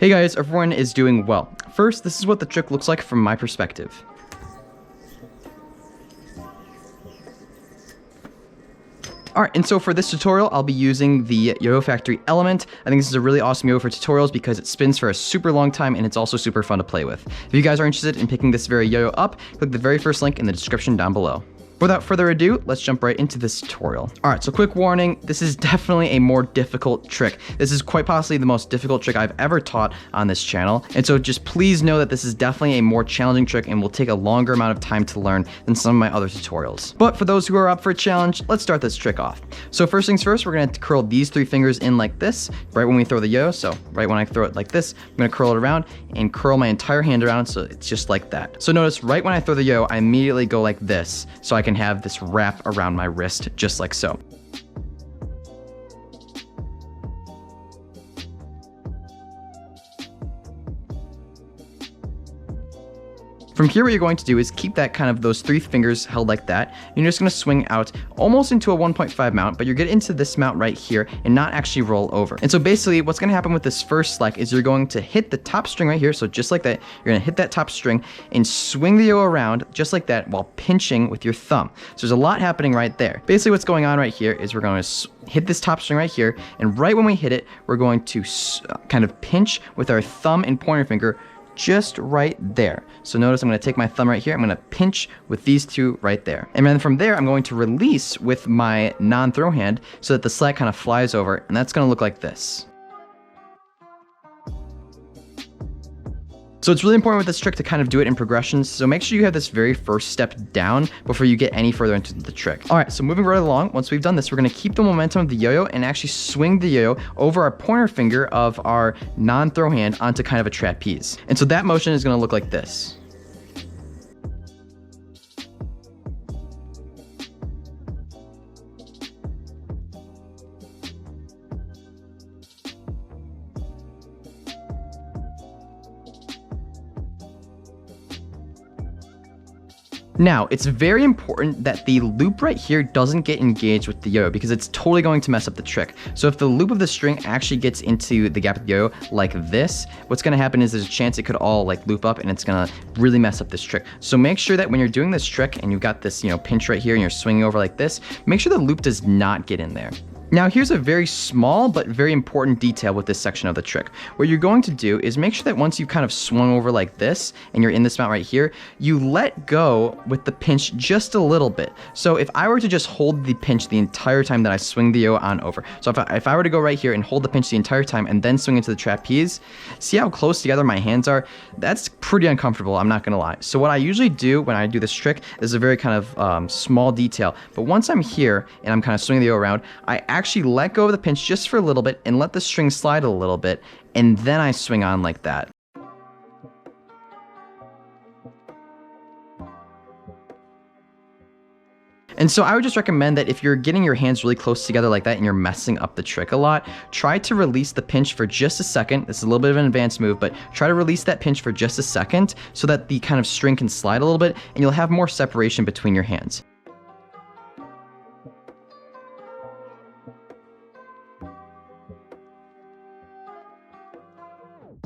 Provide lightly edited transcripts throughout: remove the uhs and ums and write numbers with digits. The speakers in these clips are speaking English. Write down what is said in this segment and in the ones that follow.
Hey guys, everyone is doing well. First, this is what the trick looks like from my perspective. Alright, and so for this tutorial, I'll be using the YoYo Factory Element. I think this is a really awesome YoYo for tutorials because it spins for a super long time and it's also super fun to play with. If you guys are interested in picking this very YoYo up, click the very first link in the description down below. Without further ado, let's jump right into this tutorial. Alright, so quick warning, this is definitely a more difficult trick. This is quite possibly the most difficult trick I've ever taught on this channel, and so just please know that this is definitely a more challenging trick and will take a longer amount of time to learn than some of my other tutorials. But for those who are up for a challenge, let's start this trick off. So first things first, we're going to curl these three fingers in like this, right when we throw the yo. So right when I throw it like this, I'm going to curl it around and curl my entire hand around so it's just like that. So notice right when I throw the yo, I immediately go like this so I can have this wrap around my wrist just like so. From here, what you're going to do is keep that kind of those three fingers held like that. You're just going to swing out almost into a 1.5 mount, but you're getting into this mount right here and not actually roll over. And so basically what's going to happen with this first slack is you're going to hit the top string right here. So just like that, you're going to hit that top string and swing the yo around just like that while pinching with your thumb. So there's a lot happening right there. Basically what's going on right here is we're going to hit this top string right here. And right when we hit it, we're going to kind of pinch with our thumb and pointer finger just right there. So notice I'm going to take my thumb right here. I'm going to pinch with these two right there. And then from there, I'm going to release with my non-throw hand so that the slack kind of flies over, and that's going to look like this. So it's really important with this trick to kind of do it in progressions. So make sure you have this very first step down before you get any further into the trick. All right, so moving right along, once we've done this, we're gonna keep the momentum of the yo-yo and actually swing the yo-yo over our pointer finger of our non-throw hand onto kind of a trapeze. And so that motion is gonna look like this. Now, it's very important that the loop right here doesn't get engaged with the yo-yo because it's totally going to mess up the trick. So if the loop of the string actually gets into the gap of the yo-yo like this, what's going to happen is there's a chance it could all like loop up and it's going to really mess up this trick. So make sure that when you're doing this trick and you've got this, pinch right here and you're swinging over like this, make sure the loop does not get in there. Now here's a very small but very important detail with this section of the trick. What you're going to do is make sure that once you've kind of swung over like this and you're in this mount right here, you let go with the pinch just a little bit. So if I were to just hold the pinch the entire time that I swing the yo on over, so if I were to go right here and hold the pinch the entire time and then swing into the trapeze, see how close together my hands are? That's pretty uncomfortable, I'm not gonna lie. So what I usually do when I do this trick is a very kind of small detail, but once I'm here and I'm kind of swinging the yo around, I actually let go of the pinch just for a little bit and let the string slide a little bit, and then I swing on like that. And so I would just recommend that if you're getting your hands really close together like that and you're messing up the trick a lot, try to release the pinch for just a second. This is a little bit of an advanced move, but try to release that pinch for just a second so that the kind of string can slide a little bit and you'll have more separation between your hands.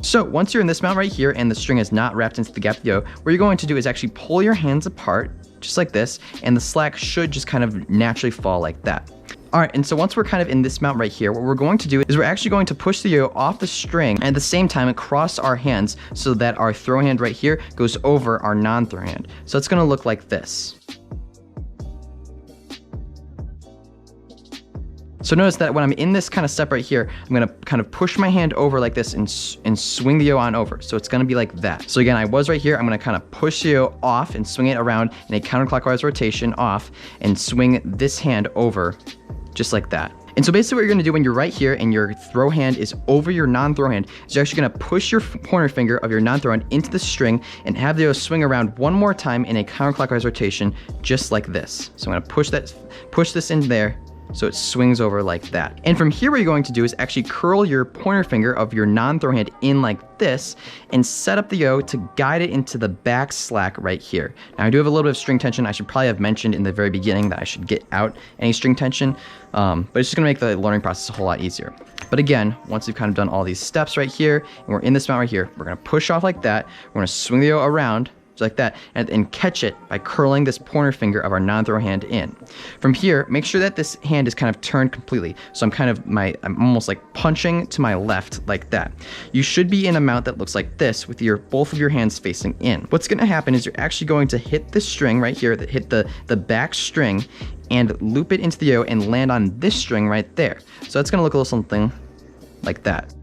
So once you're in this mount right here and the string is not wrapped into the gap of the yo, what you're going to do is actually pull your hands apart just like this, and the slack should just kind of naturally fall like that. All right, and so once we're kind of in this mount right here, what we're going to do is we're actually going to push the yo off the string and at the same time across our hands so that our throw hand right here goes over our non-throw hand. So it's gonna look like this. So notice that when I'm in this kind of step right here, I'm gonna kind of push my hand over like this and swing the yo on over. So it's gonna be like that. So again, I was right here, I'm gonna kind of push the yo off and swing it around in a counterclockwise rotation off and swing this hand over just like that. And so basically what you're gonna do when you're right here and your throw hand is over your non-throw hand is you're actually gonna push your pointer finger of your non-throw hand into the string and have the yo swing around one more time in a counterclockwise rotation just like this. So I'm gonna push this in there so it swings over like that. And from here, what you're going to do is actually curl your pointer finger of your non-throw hand in like this and set up the yo to guide it into the back slack right here. Now I do have a little bit of string tension. I should probably have mentioned in the very beginning that I should get out any string tension, but it's just gonna make the learning process a whole lot easier. But again, once we've kind of done all these steps right here, and we're in this mount right here, we're gonna push off like that. We're gonna swing the yo around, just like that, and catch it by curling this pointer finger of our non-throw hand in. From here, make sure that this hand is kind of turned completely. So I'm almost like punching to my left like that. You should be in a mount that looks like this with both of your hands facing in. What's gonna happen is you're actually going to hit this string right here, that hit the back string, and loop it into the yo and land on this string right there. So that's gonna look a little something like that.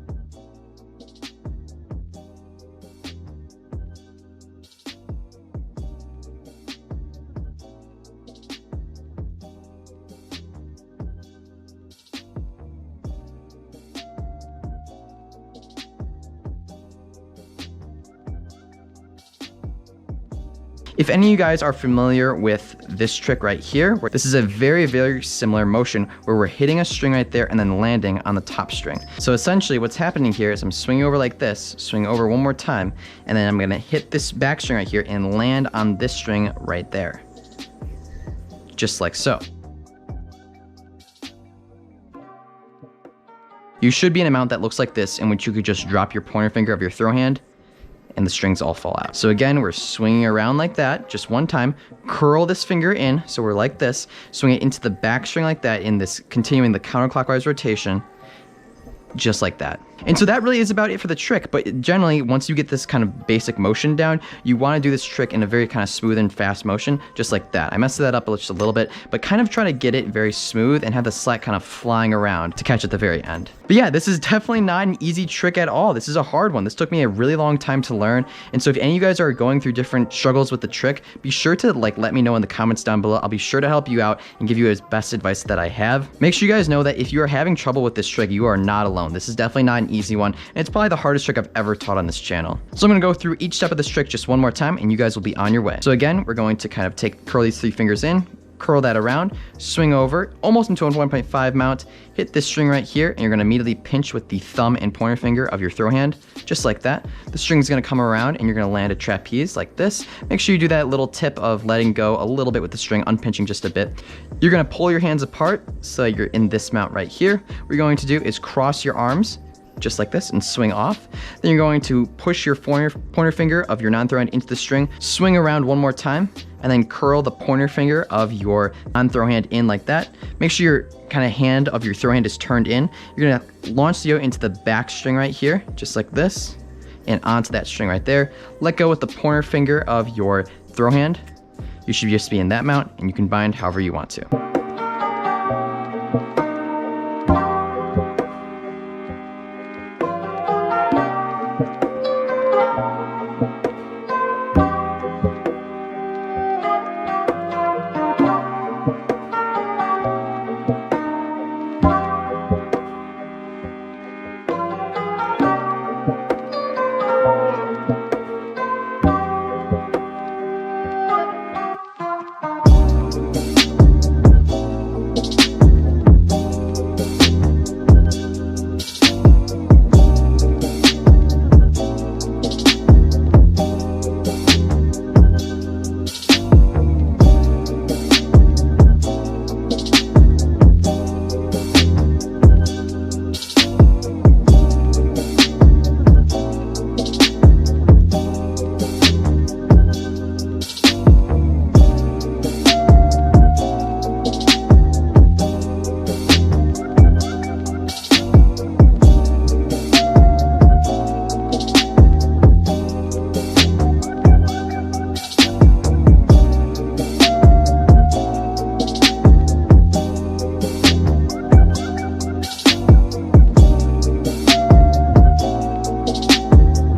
If any of you guys are familiar with this trick right here, this is a very, very similar motion where we're hitting a string right there and then landing on the top string. So essentially what's happening here is I'm swinging over like this, swing over one more time, and then I'm gonna hit this back string right here and land on this string right there. Just like so. You should be in a mount that looks like this, in which you could just drop your pointer finger of your throw hand and the strings all fall out. So again, we're swinging around like that, just one time, curl this finger in, so we're like this, swing it into the back string like that, in this, continuing the counterclockwise rotation, just like that. And so that really is about it for the trick, but generally, once you get this kind of basic motion down, you wanna do this trick in a very kind of smooth and fast motion, just like that. I messed that up just a little bit, but kind of try to get it very smooth and have the slack kind of flying around to catch at the very end. But yeah, this is definitely not an easy trick at all. This is a hard one. This took me a really long time to learn. And so if any of you guys are going through different struggles with the trick, be sure to let me know in the comments down below. I'll be sure to help you out and give you the best advice that I have. Make sure you guys know that if you are having trouble with this trick, you are not alone. This is definitely not an easy one, and it's probably the hardest trick I've ever taught on this channel. So I'm gonna go through each step of this trick just one more time, and you guys will be on your way. So again, we're going to kind of curl these 3 fingers in, curl that around, swing over, almost into a 1.5 mount, hit this string right here, and you're gonna immediately pinch with the thumb and pointer finger of your throw hand, just like that. The string's gonna come around, and you're gonna land a trapeze like this. Make sure you do that little tip of letting go a little bit with the string, unpinching just a bit. You're gonna pull your hands apart, so you're in this mount right here. What you're going to do is cross your arms, just like this, and swing off. Then you're going to push your pointer finger of your non-throw hand into the string, swing around one more time, and then curl the pointer finger of your non-throw hand in like that. Make sure your kind of hand of your throw hand is turned in. You're gonna launch the yo into the back string right here, just like this, and onto that string right there. Let go with the pointer finger of your throw hand. You should just be in that mount, and you can bind however you want to.